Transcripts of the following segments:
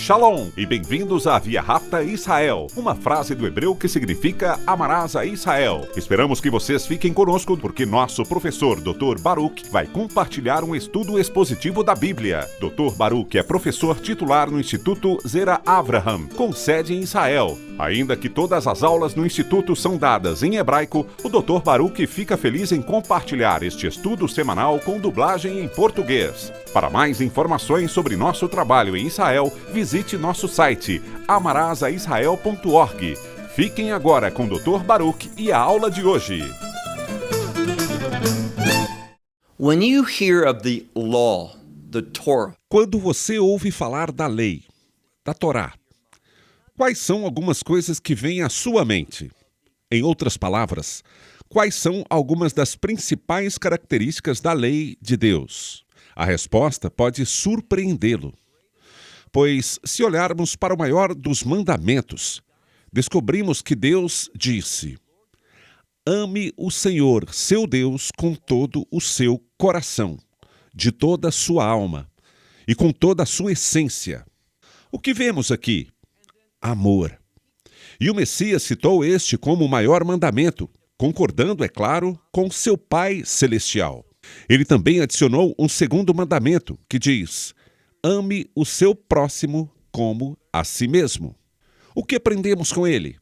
Shalom e bem-vindos à Via Rápida Israel, uma frase do hebreu que significa amarás a Israel. Esperamos que vocês fiquem conosco porque nosso professor Dr. Baruch vai compartilhar um estudo expositivo da Bíblia. Dr. Baruch é professor titular no Instituto Zera Avraham, com sede em Israel. Ainda que todas as aulas no Instituto são dadas em hebraico, o Dr. Baruch fica feliz em compartilhar este estudo semanal com dublagem em português. Para mais informações sobre nosso trabalho em Israel, visite nosso site amarasaisrael.org. Fiquem agora com o Dr. Baruch e a aula de hoje. When you hear of the law, the Torah, Quando você ouve falar da lei, da Torá, quais são algumas coisas que vêm à sua mente? Em outras palavras, quais são algumas das principais características da lei de Deus? A resposta pode surpreendê-lo. Pois, se olharmos para o maior dos mandamentos, descobrimos que Deus disse: ame o Senhor, seu Deus, com todo o seu coração, de toda a sua alma e com toda a sua essência. O que vemos aqui? Amor. E o Messias citou este como o maior mandamento, concordando, é claro, com seu Pai Celestial. Ele também adicionou um segundo mandamento, que diz: ame o seu próximo como a si mesmo. O que aprendemos com ele?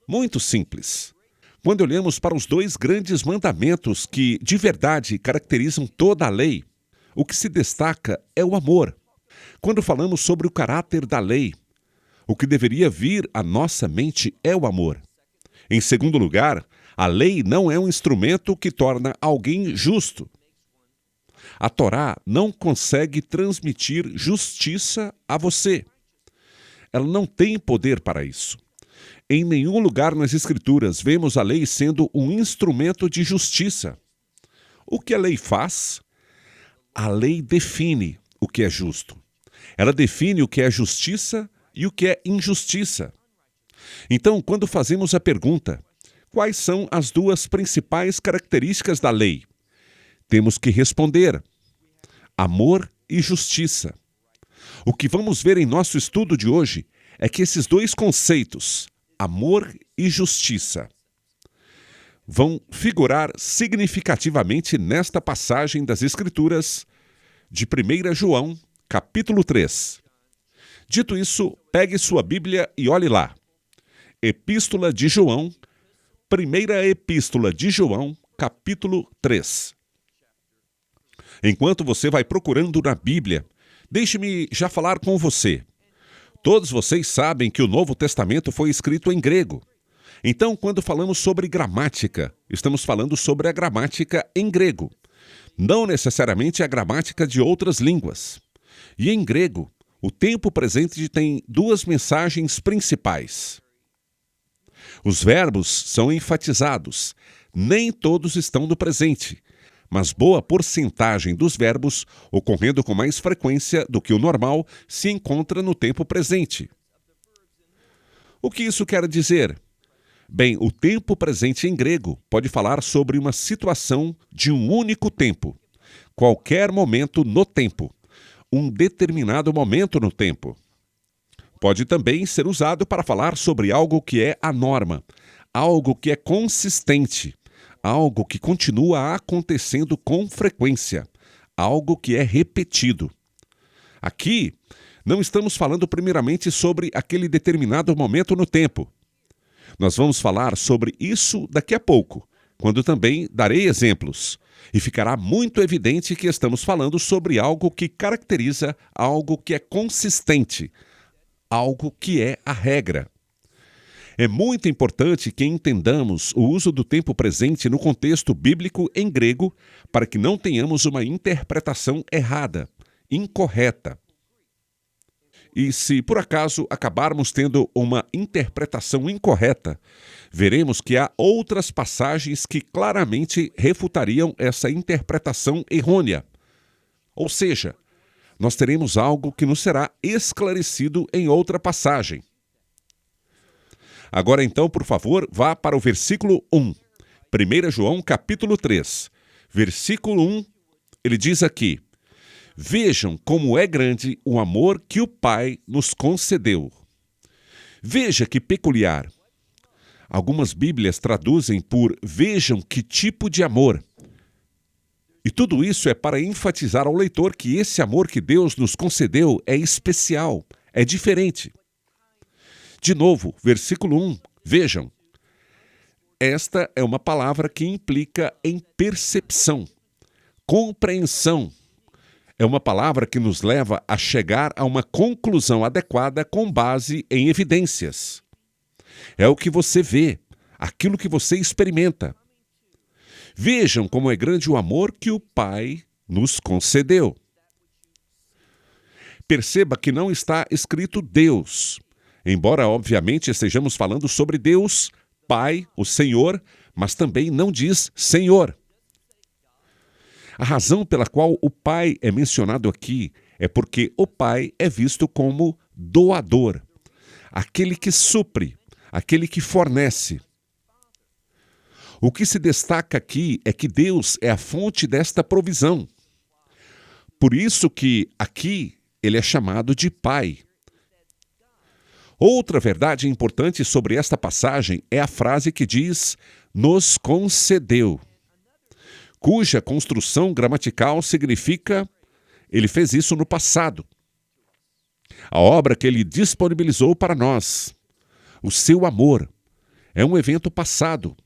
Muito simples. Quando olhamos para os dois grandes mandamentos que, de verdade, caracterizam toda a lei, o que se destaca é o amor. Quando falamos sobre o caráter da lei, o que deveria vir à nossa mente é o amor. Em segundo lugar, a lei não é um instrumento que torna alguém justo. A Torá não consegue transmitir justiça a você. Ela não tem poder para isso. Em nenhum lugar nas Escrituras vemos a lei sendo um instrumento de justiça. O que a lei faz? A lei define o que é justo. Ela define o que é justiça e o que é injustiça. Então, quando fazemos a pergunta, quais são as duas principais características da lei? Temos que responder: amor e justiça. O que vamos ver em nosso estudo de hoje é que esses dois conceitos, amor e justiça, vão figurar significativamente nesta passagem das Escrituras de 1 João, capítulo 3. Dito isso, pegue sua Bíblia e olhe lá. Epístola de João, primeira Epístola de João, capítulo 3. Enquanto você vai procurando na Bíblia, deixe-me já falar com você. Todos vocês sabem que o Novo Testamento foi escrito em grego. Então, quando falamos sobre gramática, estamos falando sobre a gramática em grego, não necessariamente a gramática de outras línguas. E em grego, o tempo presente tem duas mensagens principais. Os verbos são enfatizados, nem todos estão no presente, mas boa porcentagem dos verbos, ocorrendo com mais frequência do que o normal, se encontra no tempo presente. O que isso quer dizer? Bem, o tempo presente em grego pode falar sobre uma situação de um único tempo, qualquer momento no tempo, um determinado momento no tempo. Pode também ser usado para falar sobre algo que é a norma, algo que é consistente, algo que continua acontecendo com frequência, algo que é repetido. Aqui, não estamos falando primeiramente sobre aquele determinado momento no tempo. Nós vamos falar sobre isso daqui a pouco, quando também darei exemplos. E ficará muito evidente que estamos falando sobre algo que caracteriza algo que é consistente, algo que é a regra. É muito importante que entendamos o uso do tempo presente no contexto bíblico em grego para que não tenhamos uma interpretação errada, incorreta. E se, por acaso, acabarmos tendo uma interpretação incorreta, veremos que há outras passagens que claramente refutariam essa interpretação errônea. Ou seja, nós teremos algo que nos será esclarecido em outra passagem. Agora então, por favor, vá para o versículo 1. 1 João, capítulo 3. Versículo 1, ele diz aqui: Vejam como é grande o amor que o Pai nos concedeu. Veja que peculiar. Algumas Bíblias traduzem por vejam que tipo de amor. E tudo isso é para enfatizar ao leitor que esse amor que Deus nos concedeu é especial, é diferente. De novo, versículo 1, vejam. Esta é uma palavra que implica em percepção, compreensão. É uma palavra que nos leva a chegar a uma conclusão adequada com base em evidências. É o que você vê, aquilo que você experimenta. Vejam como é grande o amor que o Pai nos concedeu. Perceba que não está escrito Deus, embora obviamente estejamos falando sobre Deus, Pai, o Senhor, mas também não diz Senhor. A razão pela qual o Pai é mencionado aqui é porque o Pai é visto como doador, aquele que supre, aquele que fornece. O que se destaca aqui é que Deus é a fonte desta provisão. Por isso que aqui ele é chamado de Pai. Outra verdade importante sobre esta passagem é a frase que diz, nos concedeu, cuja construção gramatical significa, ele fez isso no passado. A obra que ele disponibilizou para nós, o seu amor, é um evento passado.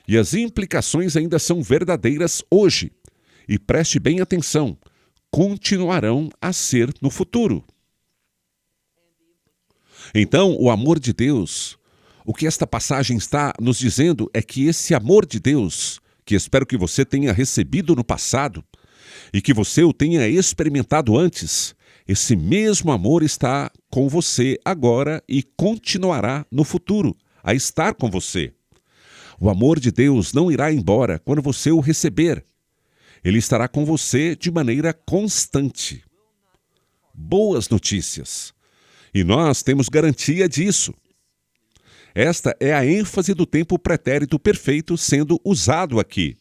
E as implicações ainda são verdadeiras hoje. E preste bem atenção, continuarão a ser no futuro. Então, o amor de Deus, o que esta passagem está nos dizendo é que esse amor de Deus, que espero que você tenha recebido no passado e que você o tenha experimentado antes, esse mesmo amor está com você agora e continuará no futuro a estar com você. O amor de Deus não irá embora quando você o receber. Ele estará com você de maneira constante. Boas notícias. E nós temos garantia disso. Esta é a ênfase do tempo pretérito perfeito sendo usado aqui.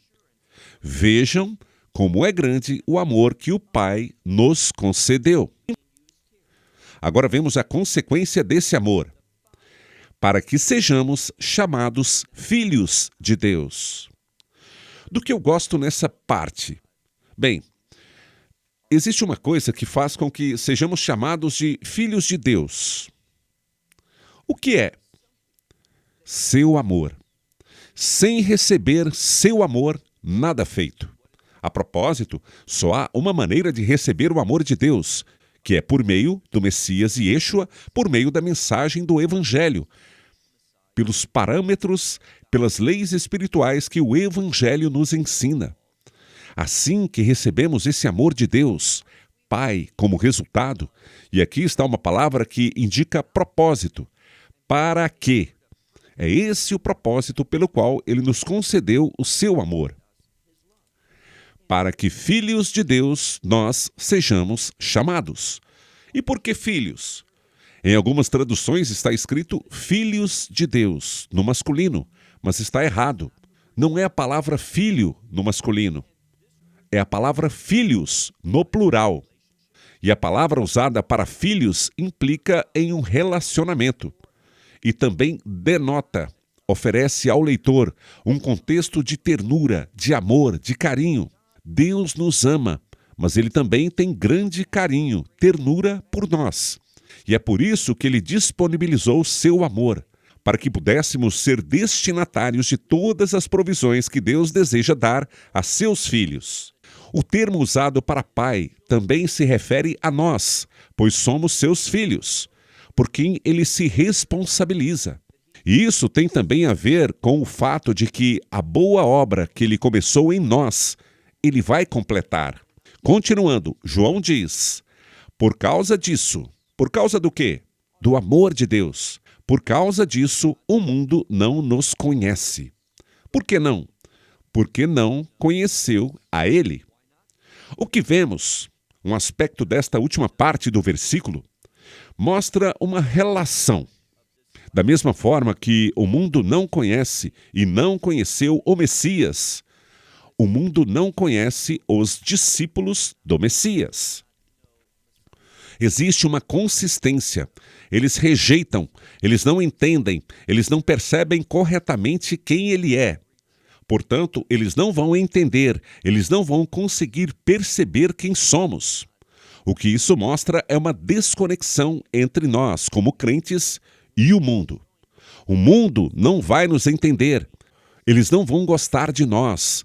Vejam como é grande o amor que o Pai nos concedeu. Agora vemos a consequência desse amor. Para que sejamos chamados filhos de Deus. Do que eu gosto nessa parte? Bem, existe uma coisa que faz com que sejamos chamados de filhos de Deus. O que é? Seu amor. Sem receber seu amor, nada feito. A propósito, só há uma maneira de receber o amor de Deus, que é por meio do Messias Yeshua, por meio da mensagem do Evangelho, pelos parâmetros, pelas leis espirituais que o Evangelho nos ensina. Assim que recebemos esse amor de Deus, Pai, como resultado, e aqui está uma palavra que indica propósito. Para quê? É esse o propósito pelo qual ele nos concedeu o seu amor. Para que filhos de Deus nós sejamos chamados. E por que filhos? Em algumas traduções está escrito filhos de Deus, no masculino, mas está errado. Não é a palavra filho no masculino. É a palavra filhos no plural. E a palavra usada para filhos implica em um relacionamento. E também denota, oferece ao leitor um contexto de ternura, de amor, de carinho. Deus nos ama, mas ele também tem grande carinho, ternura por nós. E é por isso que ele disponibilizou seu amor, para que pudéssemos ser destinatários de todas as provisões que Deus deseja dar a seus filhos. O termo usado para pai também se refere a nós, pois somos seus filhos, por quem ele se responsabiliza. E isso tem também a ver com o fato de que a boa obra que ele começou em nós, ele vai completar. Continuando, João diz, por causa disso, por causa do quê? Do amor de Deus. Por causa disso, o mundo não nos conhece. Por que não? Porque não conheceu a Ele. O que vemos, um aspecto desta última parte do versículo, mostra uma relação. Da mesma forma que o mundo não conhece e não conheceu o Messias, o mundo não conhece os discípulos do Messias. Existe uma consistência. Eles rejeitam, eles não entendem, eles não percebem corretamente quem Ele é. Portanto, eles não vão entender, eles não vão conseguir perceber quem somos. O que isso mostra é uma desconexão entre nós, como crentes, e o mundo. O mundo não vai nos entender. Eles não vão gostar de nós.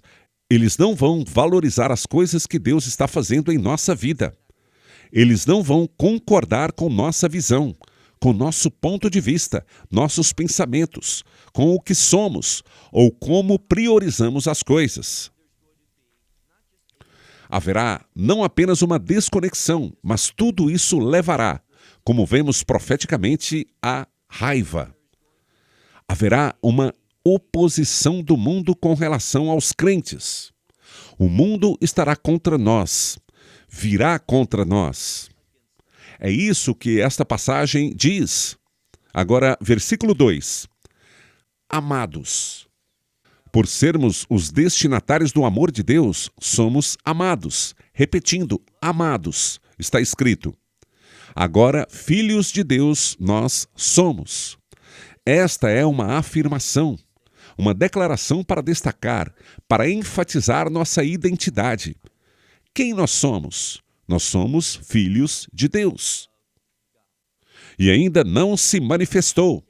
Eles não vão valorizar as coisas que Deus está fazendo em nossa vida. Eles não vão concordar com nossa visão, com nosso ponto de vista, nossos pensamentos, com o que somos ou como priorizamos as coisas. Haverá não apenas uma desconexão, mas tudo isso levará, como vemos profeticamente, à raiva. Haverá uma oposição do mundo com relação aos crentes. O mundo estará contra nós, virá contra nós. É isso que esta passagem diz. Agora, versículo 2. Amados. Por sermos os destinatários do amor de Deus, somos amados. Repetindo, amados, está escrito. Agora, filhos de Deus, nós somos. Esta é uma afirmação, uma declaração para destacar, para enfatizar nossa identidade. Quem nós somos? Nós somos filhos de Deus. E ainda não se manifestou.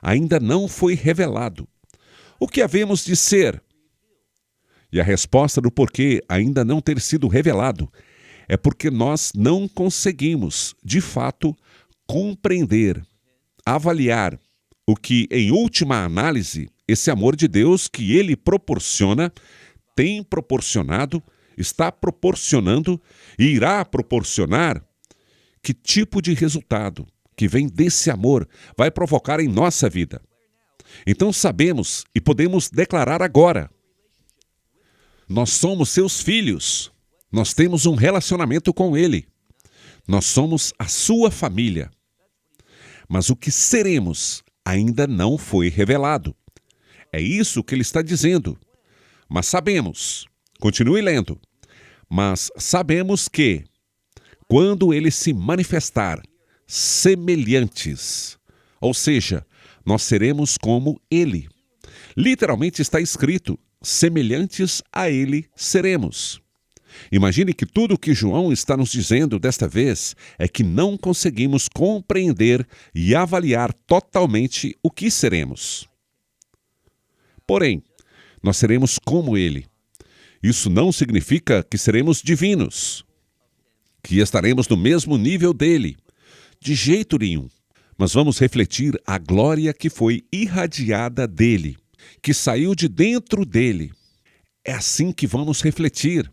Ainda não foi revelado. O que havemos de ser? E a resposta do porquê ainda não ter sido revelado é porque nós não conseguimos, de fato, compreender, avaliar o que, em última análise, esse amor de Deus que Ele proporciona, tem proporcionado, está proporcionando e irá proporcionar, que tipo de resultado que vem desse amor vai provocar em nossa vida. Então sabemos e podemos declarar agora: nós somos seus filhos, nós temos um relacionamento com Ele, nós somos a sua família. Mas o que seremos ainda não foi revelado. É isso que ele está dizendo. Mas sabemos, continue lendo, mas sabemos que, quando ele se manifestar, semelhantes, ou seja, nós seremos como ele. Literalmente está escrito, semelhantes a ele seremos. Imagine que tudo o que João está nos dizendo desta vez é que não conseguimos compreender e avaliar totalmente o que seremos. Porém, nós seremos como ele. Isso não significa que seremos divinos, que estaremos no mesmo nível dele. De jeito nenhum. Mas vamos refletir a glória que foi irradiada dele, que saiu de dentro dele. É assim que vamos refletir.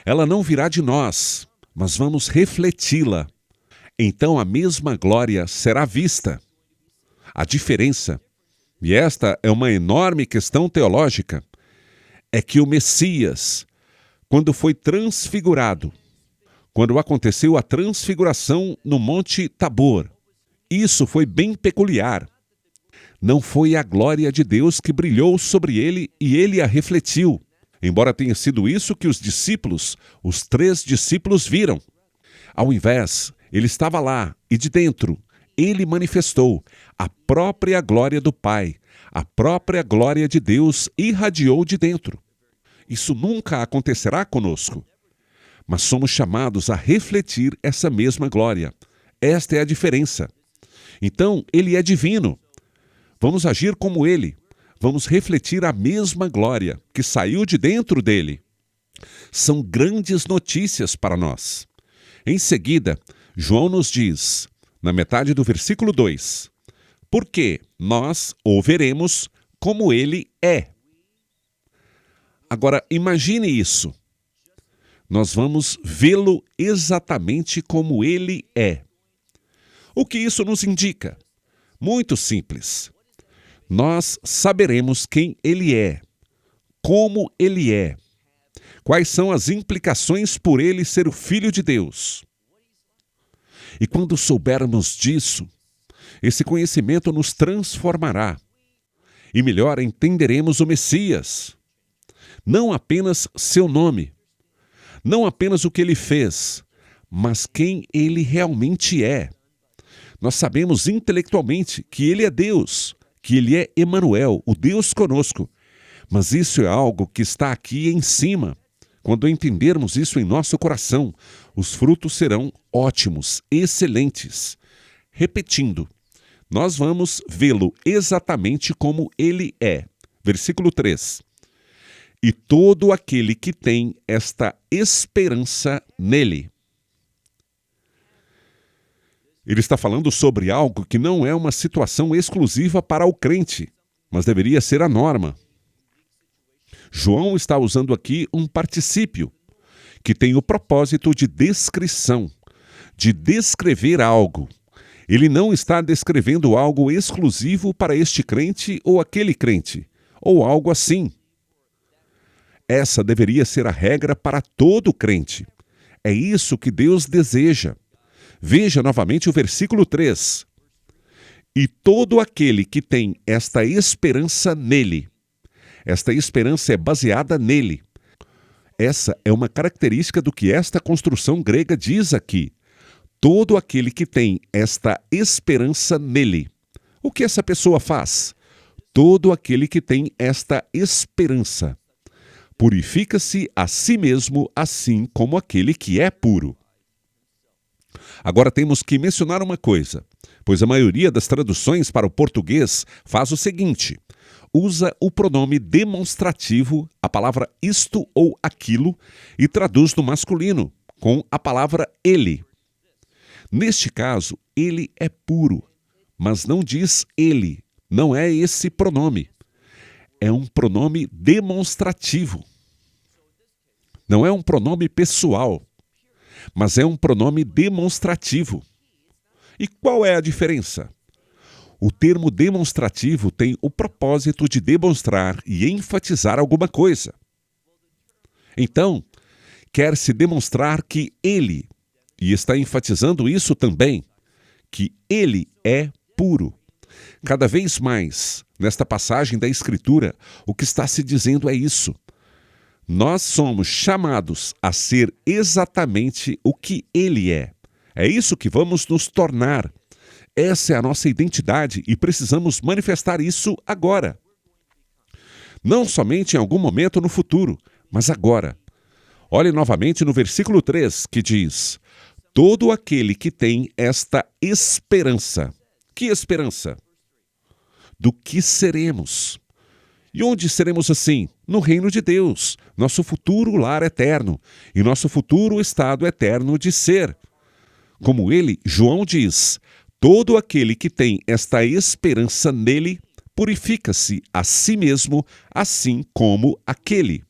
Ela não virá de nós, mas vamos refleti-la. Então a mesma glória será vista. A diferença, e esta é uma enorme questão teológica, é que o Messias, quando foi transfigurado, quando aconteceu a transfiguração no Monte Tabor, isso foi bem peculiar. Não foi a glória de Deus que brilhou sobre ele e ele a refletiu. Embora tenha sido isso que os discípulos, os 3 discípulos viram. Ao invés, ele estava lá e de dentro, ele manifestou a própria glória do Pai, a própria glória de Deus irradiou de dentro. Isso nunca acontecerá conosco, mas somos chamados a refletir essa mesma glória. Esta é a diferença. Então, ele é divino. Vamos agir como ele. Vamos refletir a mesma glória que saiu de dentro dele. São grandes notícias para nós. Em seguida, João nos diz, na metade do versículo 2, porque nós o veremos como ele é. Agora, imagine isso. Nós vamos vê-lo exatamente como ele é. O que isso nos indica? Muito simples. Nós saberemos quem ele é, como ele é, quais são as implicações por ele ser o Filho de Deus. E quando soubermos disso, esse conhecimento nos transformará e melhor entenderemos o Messias. Não apenas seu nome, não apenas o que ele fez, mas quem ele realmente é. Nós sabemos intelectualmente que ele é Deus, que ele é Emanuel, o Deus conosco. Mas isso é algo que está aqui em cima. Quando entendermos isso em nosso coração, os frutos serão ótimos, excelentes. Repetindo, nós vamos vê-lo exatamente como ele é. Versículo 3. E todo aquele que tem esta esperança nele. Ele está falando sobre algo que não é uma situação exclusiva para o crente, mas deveria ser a norma. João está usando aqui um particípio, que tem o propósito de descrição, de descrever algo. Ele não está descrevendo algo exclusivo para este crente ou aquele crente, ou algo assim. Essa deveria ser a regra para todo crente. É isso que Deus deseja. Veja novamente o versículo 3. E todo aquele que tem esta esperança nele. Esta esperança é baseada nele. Essa é uma característica do que esta construção grega diz aqui. Todo aquele que tem esta esperança nele. O que essa pessoa faz? Todo aquele que tem esta esperança. Purifica-se a si mesmo, assim como aquele que é puro. Agora temos que mencionar uma coisa, pois a maioria das traduções para o português faz o seguinte: usa o pronome demonstrativo, a palavra isto ou aquilo, e traduz no masculino, com a palavra ele. Neste caso, ele é puro, mas não diz ele, não é esse pronome. É um pronome demonstrativo. Não é um pronome pessoal, mas é um pronome demonstrativo. E qual é a diferença? O termo demonstrativo tem o propósito de demonstrar e enfatizar alguma coisa. Então, quer-se demonstrar que ele, e está enfatizando isso também, que ele é puro. Cada vez mais, nesta passagem da Escritura, o que está se dizendo é isso. Nós somos chamados a ser exatamente o que ele é. É isso que vamos nos tornar. Essa é a nossa identidade e precisamos manifestar isso agora. Não somente em algum momento no futuro, mas agora. Olhe novamente no versículo 3, que diz: todo aquele que tem esta esperança. Que esperança? Do que seremos. E onde seremos assim? No reino de Deus, nosso futuro lar eterno e nosso futuro estado eterno de ser. Como ele, João diz, todo aquele que tem esta esperança nele purifica-se a si mesmo, assim como aquele.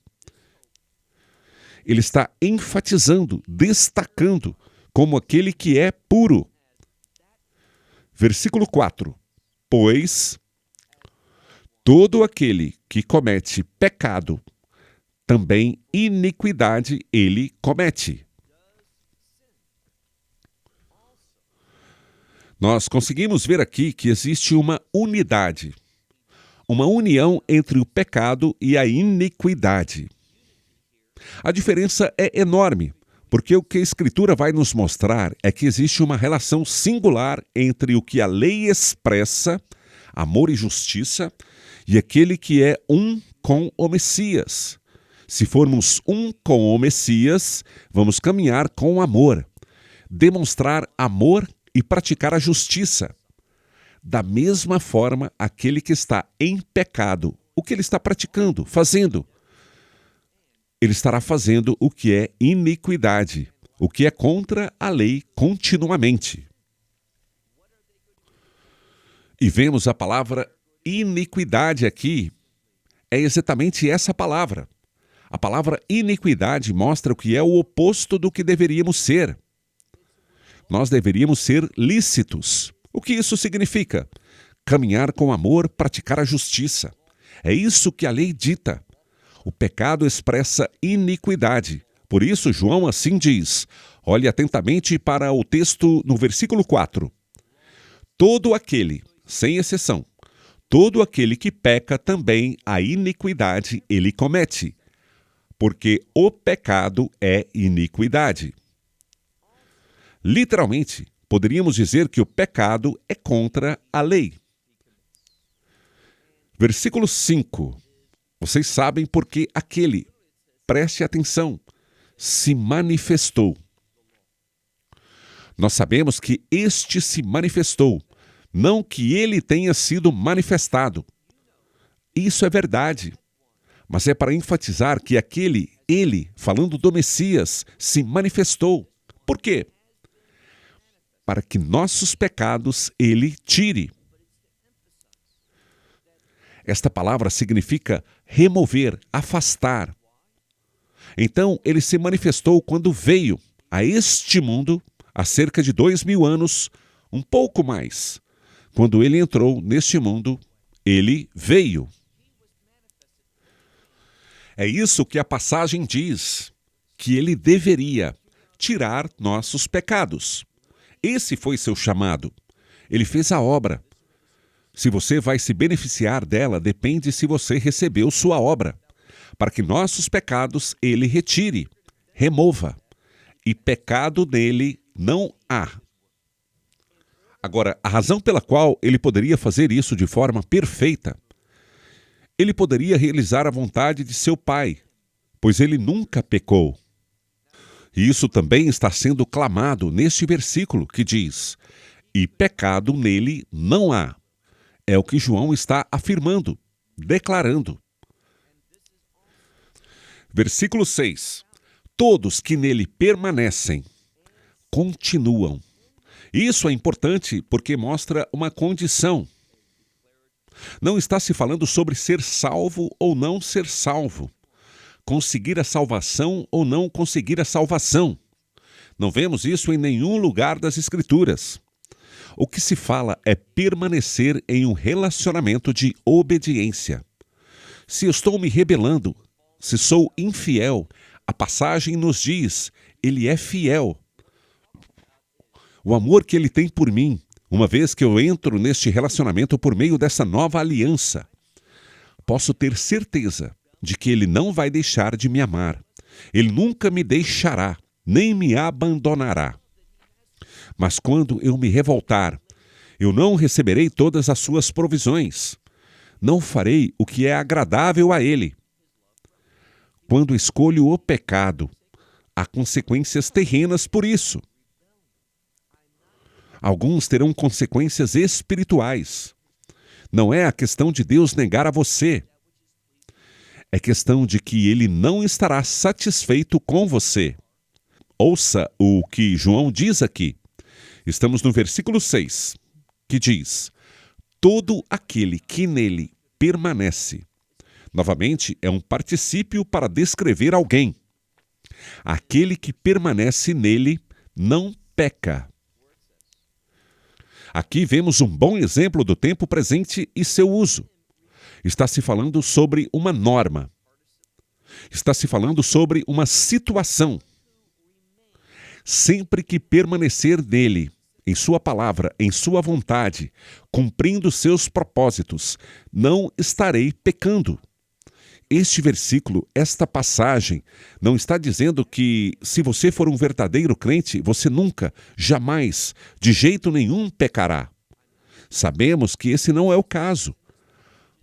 Ele está enfatizando, destacando, como aquele que é puro. Versículo 4. Pois todo aquele que comete pecado, também iniquidade ele comete. Nós conseguimos ver aqui que existe uma unidade, uma união entre o pecado e a iniquidade. A diferença é enorme, porque o que a Escritura vai nos mostrar é que existe uma relação singular entre o que a lei expressa, amor e justiça, e aquele que é um com o Messias. Se formos um com o Messias, vamos caminhar com amor, demonstrar amor e praticar a justiça. Da mesma forma, aquele que está em pecado, o que ele está praticando, fazendo? Ele estará fazendo o que é iniquidade, o que é contra a lei continuamente. E vemos a palavra iniquidade aqui, é exatamente essa palavra. A palavra iniquidade mostra o que é o oposto do que deveríamos ser. Nós deveríamos ser lícitos. O que isso significa? Caminhar com amor, praticar a justiça. É isso que a lei dita. O pecado expressa iniquidade. Por isso, João assim diz. Olhe atentamente para o texto no versículo 4. Todo aquele, sem exceção, todo aquele que peca também a iniquidade ele comete, porque o pecado é iniquidade. Literalmente, poderíamos dizer que o pecado é contra a lei. Versículo 5. Vocês sabem porque aquele, preste atenção, se manifestou. Nós sabemos que este se manifestou, não que ele tenha sido manifestado. Isso é verdade, mas é para enfatizar que ele, falando do Messias, se manifestou. Por quê? Para que nossos pecados ele tire. Esta palavra significa remover, afastar. Então, ele se manifestou quando veio a este mundo, há cerca de 2000 anos, um pouco mais. Quando ele entrou neste mundo, ele veio. É isso que a passagem diz, que ele deveria tirar nossos pecados. Esse foi seu chamado. Ele fez a obra. Se você vai se beneficiar dela, depende se você recebeu sua obra. Para que nossos pecados ele retire, remova. E pecado nele não há. Agora, a razão pela qual ele poderia fazer isso de forma perfeita, ele poderia realizar a vontade de seu Pai, pois ele nunca pecou. E isso também está sendo clamado neste versículo que diz: e pecado nele não há. É o que João está afirmando, declarando. Versículo 6. Todos que nele permanecem, continuam. Isso é importante porque mostra uma condição. Não está se falando sobre ser salvo ou não ser salvo, conseguir a salvação ou não conseguir a salvação. Não vemos isso em nenhum lugar das Escrituras. O que se fala é permanecer em um relacionamento de obediência. Se eu estou me rebelando, se sou infiel, a passagem nos diz, ele é fiel. O amor que ele tem por mim, uma vez que eu entro neste relacionamento por meio dessa nova aliança, posso ter certeza de que ele não vai deixar de me amar. Ele nunca me deixará, nem me abandonará. Mas quando eu me revoltar, eu não receberei todas as suas provisões. Não farei o que é agradável a ele. Quando escolho o pecado, há consequências terrenas por isso. Alguns terão consequências espirituais. Não é a questão de Deus negar a você. É questão de que ele não estará satisfeito com você. Ouça o que João diz aqui. Estamos no versículo 6, que diz: todo aquele que nele permanece. Novamente, é um particípio para descrever alguém. Aquele que permanece nele não peca. Aqui vemos um bom exemplo do tempo presente e seu uso. Está se falando sobre uma norma. Está se falando sobre uma situação. Sempre que permanecer nele, em sua palavra, em sua vontade, cumprindo seus propósitos, não estarei pecando. Este versículo, esta passagem, não está dizendo que se você for um verdadeiro crente, você nunca, jamais, de jeito nenhum pecará. Sabemos que esse não é o caso,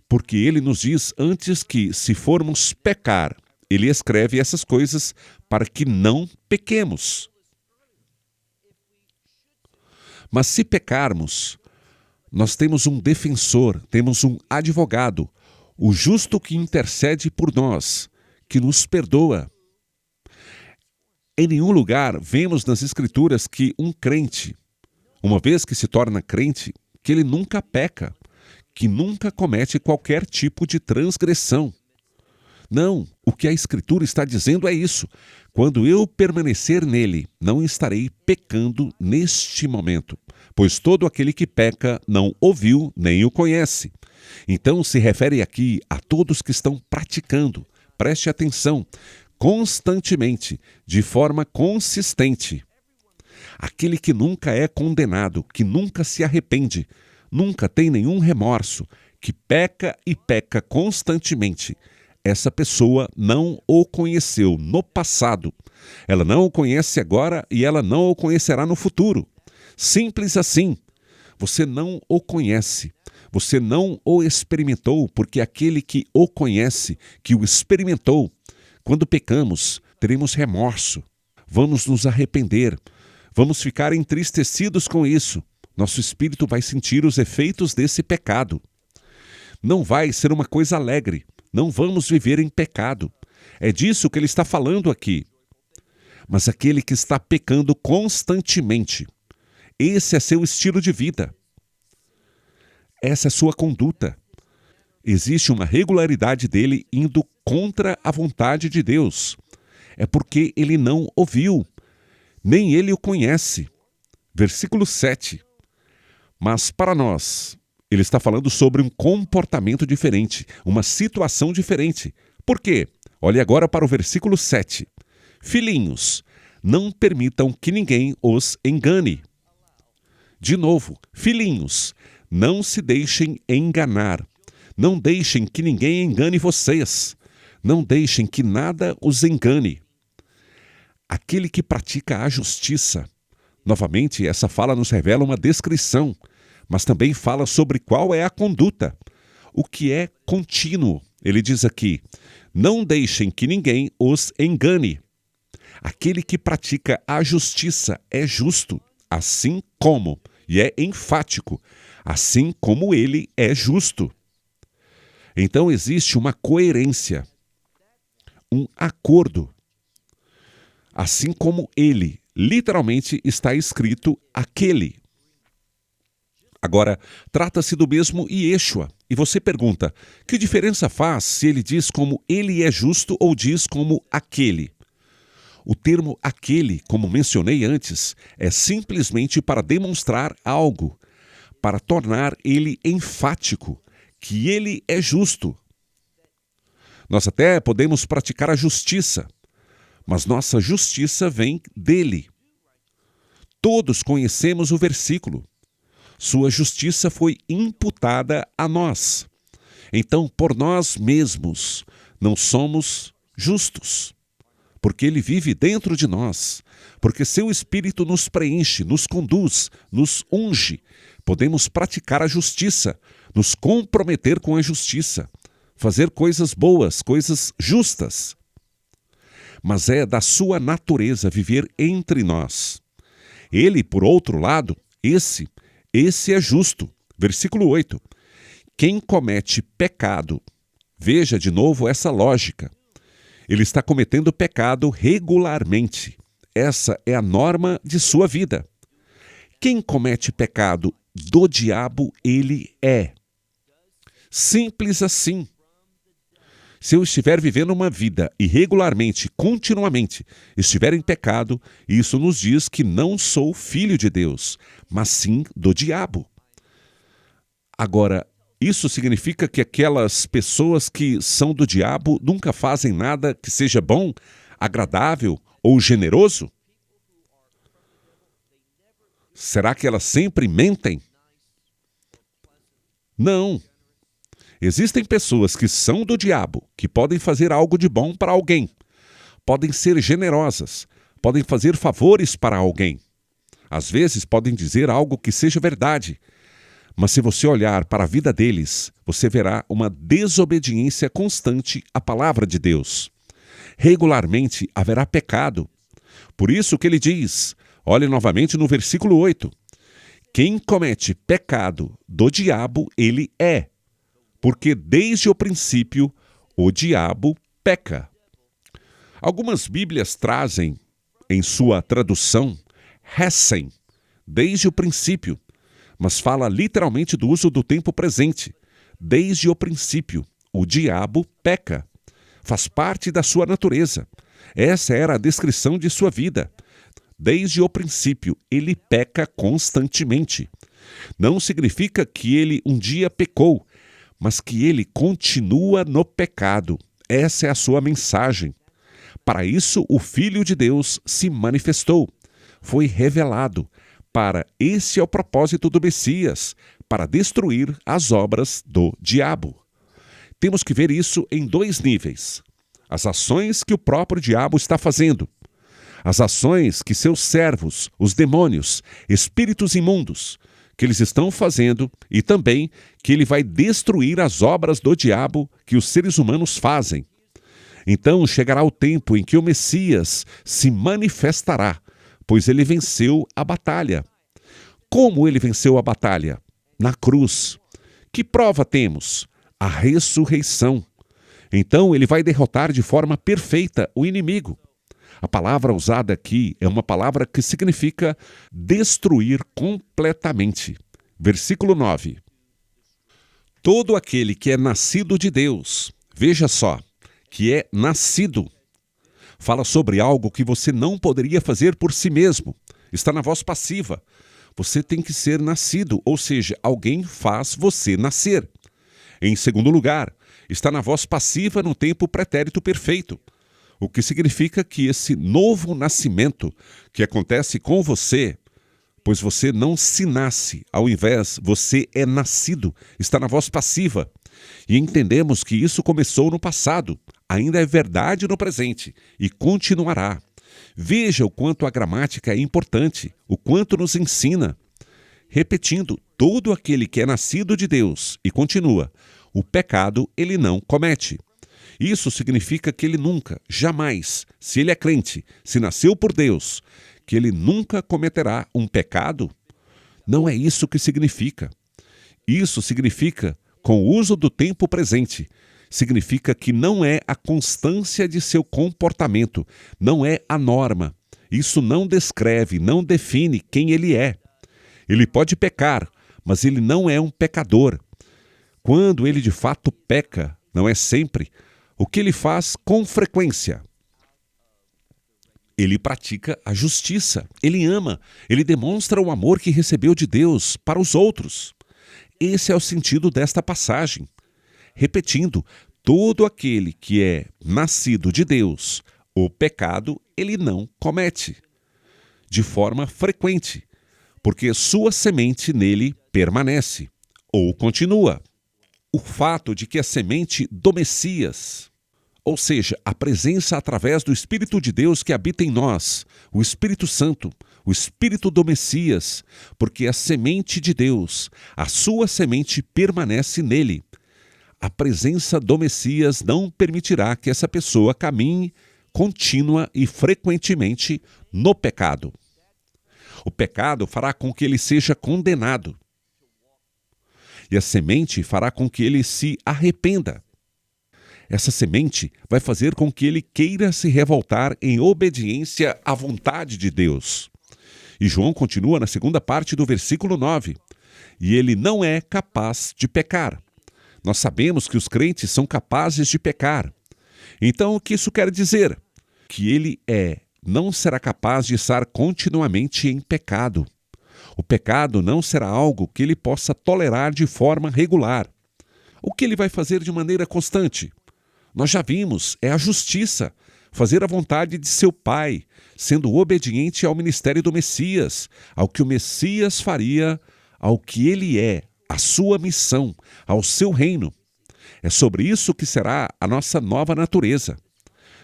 porque ele nos diz antes que, se formos pecar, ele escreve essas coisas para que não pequemos. Mas se pecarmos, nós temos um defensor, temos um advogado, o justo que intercede por nós, que nos perdoa. Em nenhum lugar vemos nas Escrituras que um crente, uma vez que se torna crente, que ele nunca peca, que nunca comete qualquer tipo de transgressão. Não, o que a Escritura está dizendo é isso. Quando eu permanecer nele, não estarei pecando neste momento, pois todo aquele que peca não ouviu nem o conhece. Então se refere aqui a todos que estão praticando, preste atenção, constantemente, de forma consistente. Aquele que nunca é condenado, que nunca se arrepende, nunca tem nenhum remorso, que peca e peca constantemente, essa pessoa não o conheceu no passado. Ela não o conhece agora e ela não o conhecerá no futuro. Simples assim. Você não o conhece. Você não o experimentou, porque aquele que o conhece, que o experimentou, quando pecamos, teremos remorso. Vamos nos arrepender. Vamos ficar entristecidos com isso. Nosso espírito vai sentir os efeitos desse pecado. Não vai ser uma coisa alegre. Não vamos viver em pecado. É disso que ele está falando aqui. Mas aquele que está pecando constantemente, esse é seu estilo de vida. Essa é sua conduta. Existe uma regularidade dele indo contra a vontade de Deus. É porque ele não ouviu, nem ele o conhece. Versículo 7. Mas para nós, ele está falando sobre um comportamento diferente, uma situação diferente. Por quê? Olhe agora para o versículo 7. Filhinhos, não permitam que ninguém os engane. De novo, filhinhos, não se deixem enganar. Não deixem que ninguém engane vocês. Não deixem que nada os engane. Aquele que pratica a justiça. Novamente, essa fala nos revela uma descrição, mas também fala sobre qual é a conduta. O que é contínuo. Ele diz aqui, não deixem que ninguém os engane. Aquele que pratica a justiça é justo, assim como, e é enfático, assim como ele é justo. Então existe uma coerência, um acordo. Assim como ele, literalmente está escrito aquele. Agora, trata-se do mesmo Yeshua. E você pergunta, que diferença faz se ele diz como ele é justo ou diz como aquele? O termo aquele, como mencionei antes, é simplesmente para demonstrar algo, para tornar ele enfático, que ele é justo. Nós até podemos praticar a justiça, mas nossa justiça vem dele. Todos conhecemos o versículo. Sua justiça foi imputada a nós. Então, por nós mesmos, não somos justos, porque ele vive dentro de nós, porque seu Espírito nos preenche, nos conduz, nos unge. Podemos praticar a justiça, nos comprometer com a justiça, fazer coisas boas, coisas justas. Mas é da sua natureza viver entre nós. Ele, por outro lado, esse é justo. Versículo 8. Quem comete pecado, veja de novo essa lógica. Ele está cometendo pecado regularmente. Essa é a norma de sua vida. Quem comete pecado do diabo, ele é. Simples assim. Se eu estiver vivendo uma vida e regularmente, continuamente, estiver em pecado, isso nos diz que não sou filho de Deus, mas sim do diabo. Agora, isso significa que aquelas pessoas que são do diabo nunca fazem nada que seja bom, agradável ou generoso? Será que elas sempre mentem? Não. Existem pessoas que são do diabo, que podem fazer algo de bom para alguém, podem ser generosas, podem fazer favores para alguém. Às vezes podem dizer algo que seja verdade, mas se você olhar para a vida deles, você verá uma desobediência constante à palavra de Deus. Regularmente haverá pecado. Por isso que ele diz, olhe novamente no versículo 8, quem comete pecado do diabo, ele é. Porque desde o princípio o diabo peca. Algumas Bíblias trazem, em sua tradução, Hessen, desde o princípio, mas fala literalmente do uso do tempo presente. Desde o princípio, o diabo peca. Faz parte da sua natureza. Essa era a descrição de sua vida. Desde o princípio, ele peca constantemente. Não significa que ele um dia pecou, mas que ele continua no pecado. Essa é a sua mensagem. Para isso, o Filho de Deus se manifestou. Foi revelado. Esse é o propósito do Messias, para destruir as obras do diabo. temos que ver isso em dois níveis. As ações que o próprio diabo está fazendo. As ações que seus servos, os demônios, espíritos imundos, que eles estão fazendo e também que ele vai destruir as obras do diabo que os seres humanos fazem. Então chegará o tempo em que o Messias se manifestará, pois ele venceu a batalha. Como ele venceu a batalha? Na cruz. Que prova temos? A ressurreição. Então ele vai derrotar de forma perfeita o inimigo. A palavra usada aqui é uma palavra que significa destruir completamente. Versículo 9. Todo aquele que é nascido de Deus, veja só, que é nascido, fala sobre algo que você não poderia fazer por si mesmo. Está na voz passiva. Você tem que ser nascido, ou seja, alguém faz você nascer. Em segundo lugar, está na voz passiva no tempo pretérito perfeito, o que significa que esse novo nascimento que acontece com você, pois você não se nasce, ao invés, você é nascido, está na voz passiva. E entendemos que isso começou no passado, ainda é verdade no presente e continuará. Veja o quanto a gramática é importante, o quanto nos ensina. Repetindo, todo aquele que é nascido de Deus, e continua, o pecado ele não comete. Isso significa que ele nunca, jamais, se ele é crente, se nasceu por Deus, que ele nunca cometerá um pecado? Não é isso que significa. Isso significa, com o uso do tempo presente, significa que não é a constância de seu comportamento, não é a norma. Isso não descreve, não define quem ele é. Ele pode pecar, mas ele não é um pecador. Quando ele de fato peca, não é sempre, o que ele faz com frequência? Ele pratica a justiça, ele ama, ele demonstra o amor que recebeu de Deus para os outros. Esse é o sentido desta passagem. Repetindo, todo aquele que é nascido de Deus, o pecado ele não comete, de forma frequente, porque sua semente nele permanece, ou continua. O fato de que a semente do Messias, ou seja, a presença através do Espírito de Deus que habita em nós, o Espírito Santo, o Espírito do Messias, porque a semente de Deus, a sua semente permanece nele. A presença do Messias não permitirá que essa pessoa caminhe contínua e frequentemente no pecado. O pecado fará com que ele seja condenado. E a semente fará com que ele se arrependa. Essa semente vai fazer com que ele queira se revoltar em obediência à vontade de Deus. E João continua na segunda parte do versículo 9. E ele não é capaz de pecar. Nós sabemos que os crentes são capazes de pecar. Então, o que isso quer dizer? Que ele não será capaz de estar continuamente em pecado. O pecado não será algo que ele possa tolerar de forma regular. O que ele vai fazer de maneira constante? Nós já vimos, é a justiça, fazer a vontade de seu Pai, sendo obediente ao ministério do Messias, ao que o Messias faria, ao que ele é, à sua missão, ao seu reino. É sobre isso que será a nossa nova natureza.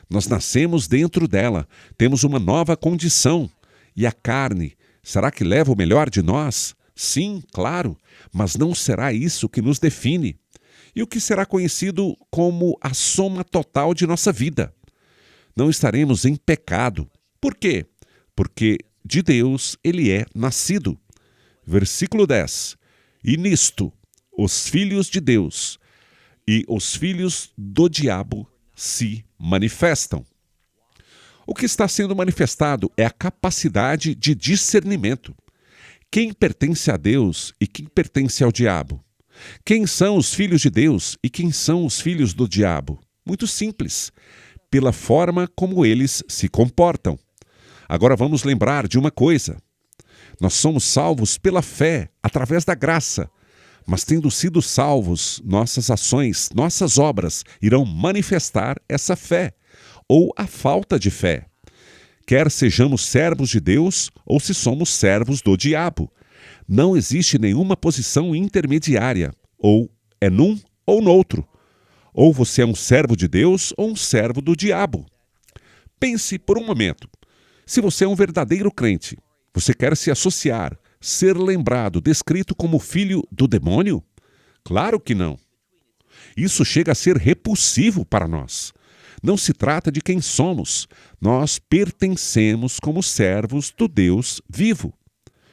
Nós nascemos dentro dela, temos uma nova condição, e a carne, será que leva o melhor de nós? Sim, claro, mas não será isso que nos define. E o que será conhecido como a soma total de nossa vida? Não estaremos em pecado. Por quê? Porque de Deus ele é nascido. Versículo 10. E nisto, os filhos de Deus e os filhos do diabo se manifestam. O que está sendo manifestado é a capacidade de discernimento. Quem pertence a Deus e quem pertence ao diabo? Quem são os filhos de Deus e quem são os filhos do diabo? Muito simples, pela forma como eles se comportam. Agora vamos lembrar de uma coisa. Nós somos salvos pela fé, através da graça. Mas tendo sido salvos, nossas ações, nossas obras irão manifestar essa fé, ou a falta de fé. Quer sejamos servos de Deus ou se somos servos do diabo. Não existe nenhuma posição intermediária, ou é num ou no outro. Ou você é um servo de Deus ou um servo do diabo. Pense por um momento. Se você é um verdadeiro crente, você quer se associar, ser lembrado, descrito como filho do demônio? Claro que não. Isso chega a ser repulsivo para nós. Não se trata de quem somos. Nós pertencemos como servos do Deus vivo.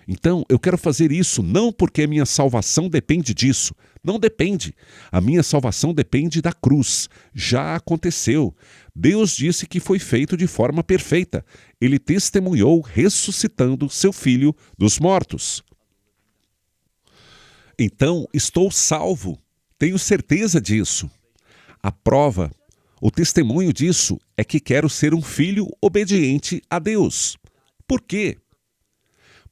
Então, eu quero fazer isso não porque a minha salvação depende disso. Não depende. A minha salvação depende da cruz. Já aconteceu. Deus disse que foi feito de forma perfeita. Ele testemunhou ressuscitando seu filho dos mortos. Então, estou salvo. Tenho certeza disso. A prova, o testemunho disso é que quero ser um filho obediente a Deus. Por quê?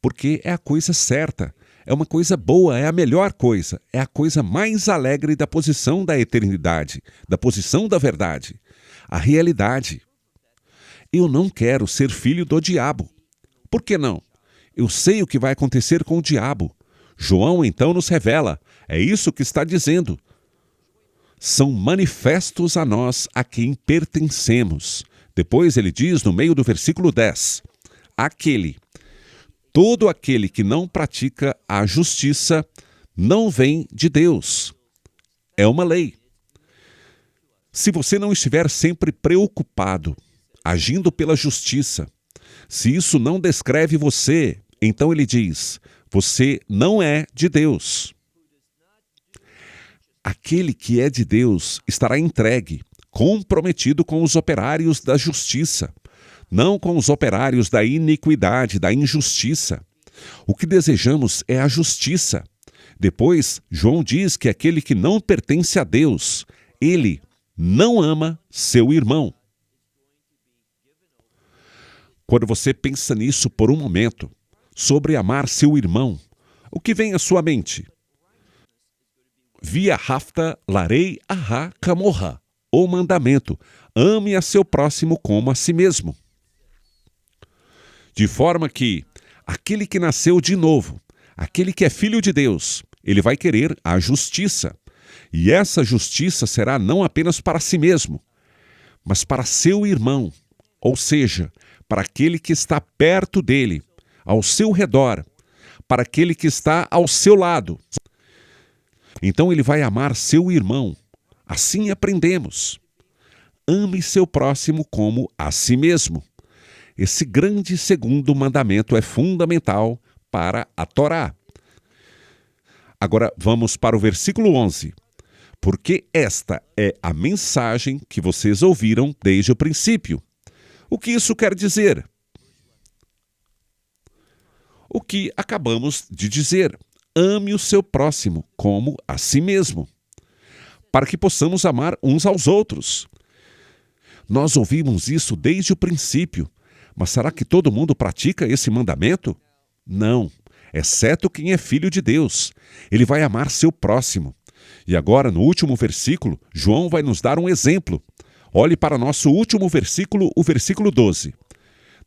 Porque é a coisa certa, é uma coisa boa, é a melhor coisa, é a coisa mais alegre da posição da eternidade, da posição da verdade, a realidade. Eu não quero ser filho do diabo. Por que não? Eu sei o que vai acontecer com o diabo. João então nos revela, é isso que está dizendo. São manifestos a nós a quem pertencemos. Depois ele diz no meio do versículo 10, todo aquele que não pratica a justiça não vem de Deus. É uma lei. Se você não estiver sempre preocupado, agindo pela justiça, se isso não descreve você, então ele diz, você não é de Deus. Aquele que é de Deus estará entregue, comprometido com os operários da justiça, não com os operários da iniquidade, da injustiça. O que desejamos é a justiça. Depois, João diz que aquele que não pertence a Deus, ele não ama seu irmão. Quando você pensa nisso por um momento, sobre amar seu irmão, o que vem à sua mente? Via hafta larei aha kamorra, o mandamento, ame a seu próximo como a si mesmo. De forma que aquele que nasceu de novo, aquele que é filho de Deus, ele vai querer a justiça. E essa justiça será não apenas para si mesmo, mas para seu irmão, ou seja, para aquele que está perto dele, ao seu redor, para aquele que está ao seu lado. Então ele vai amar seu irmão. Assim aprendemos. Ame seu próximo como a si mesmo. Esse grande segundo mandamento é fundamental para a Torá. Agora vamos para o versículo 11. Porque esta é a mensagem que vocês ouviram desde o princípio. O que isso quer dizer? O que acabamos de dizer. Ame o seu próximo como a si mesmo, para que possamos amar uns aos outros. Nós ouvimos isso desde o princípio, mas será que todo mundo pratica esse mandamento? Não, exceto quem é filho de Deus. Ele vai amar seu próximo. E agora, no último versículo, João vai nos dar um exemplo. Olhe para nosso último versículo, o versículo 12.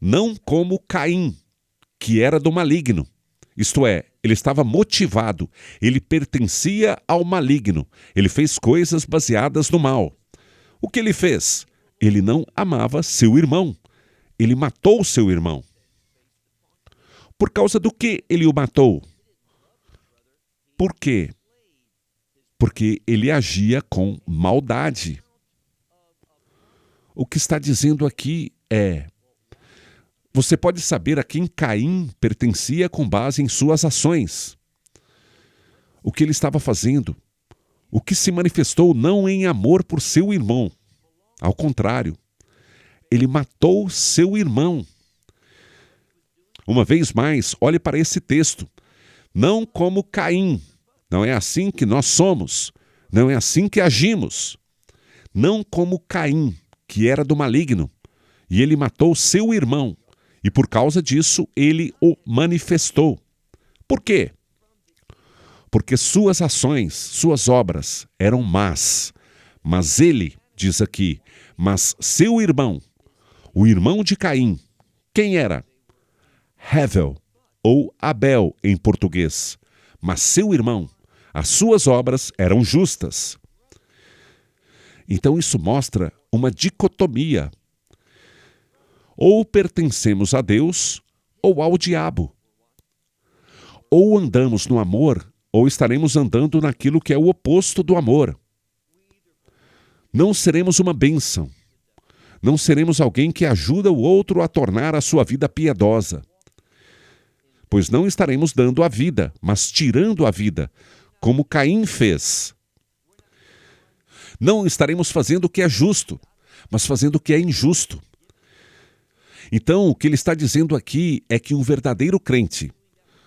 Não como Caim, que era do maligno. Isto é, ele estava motivado, ele pertencia ao maligno, ele fez coisas baseadas no mal. O que ele fez? Ele não amava seu irmão, ele matou seu irmão. Por causa do que ele o matou? Por quê? Porque ele agia com maldade. O que está dizendo aqui é: você pode saber a quem Caim pertencia com base em suas ações. O que ele estava fazendo. O que se manifestou não em amor por seu irmão. Ao contrário, ele matou seu irmão. Uma vez mais, olhe para esse texto. Não como Caim. Não é assim que nós somos. Não é assim que agimos. Não como Caim, que era do maligno. E ele matou seu irmão. E por causa disso, ele o manifestou. Por quê? Porque suas ações, suas obras eram más. Mas ele, diz aqui, mas seu irmão, o irmão de Caim, quem era? Hevel, ou Abel em português. Mas seu irmão, as suas obras eram justas. Então isso mostra uma dicotomia. Ou pertencemos a Deus ou ao diabo. Ou andamos no amor, ou estaremos andando naquilo que é o oposto do amor. Não seremos uma bênção. Não seremos alguém que ajuda o outro a tornar a sua vida piedosa. Pois não estaremos dando a vida, mas tirando a vida, como Caim fez. Não estaremos fazendo o que é justo, mas fazendo o que é injusto. Então, o que ele está dizendo aqui é que um verdadeiro crente,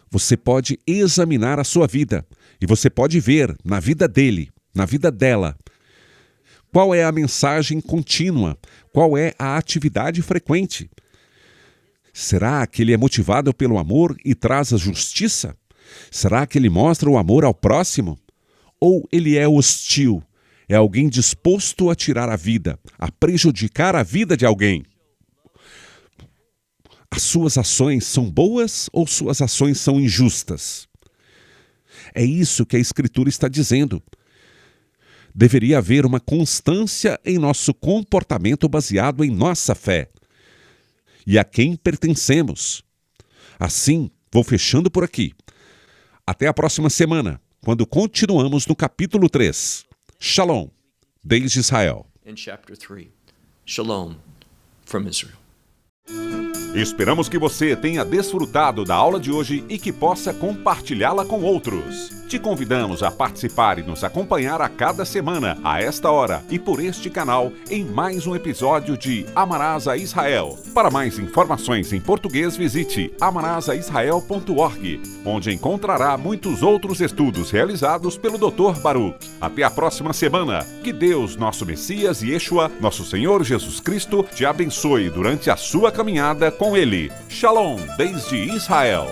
você pode examinar a sua vida e você pode ver na vida dele, na vida dela, qual é a mensagem contínua, qual é a atividade frequente. Será que ele é motivado pelo amor e traz a justiça? Será que ele mostra o amor ao próximo? Ou ele é hostil? É alguém disposto a tirar a vida, a prejudicar a vida de alguém? As suas ações são boas ou suas ações são injustas? É isso que a Escritura está dizendo. Deveria haver uma constância em nosso comportamento baseado em nossa fé e a quem pertencemos. Assim, vou fechando por aqui. Até a próxima semana, quando continuamos no capítulo 3. Shalom, desde Israel. In chapter 3. Shalom from Israel. Esperamos que você tenha desfrutado da aula de hoje e que possa compartilhá-la com outros. Te convidamos a participar e nos acompanhar a cada semana, a esta hora e por este canal, em mais um episódio de Amarás a Israel. Para mais informações em português, visite amarasaisrael.org, onde encontrará muitos outros estudos realizados pelo Dr. Baruch. Até a próxima semana. Que Deus, nosso Messias e Yeshua, nosso Senhor Jesus Cristo, te abençoe durante a sua caminhada com Ele. Shalom, desde Israel.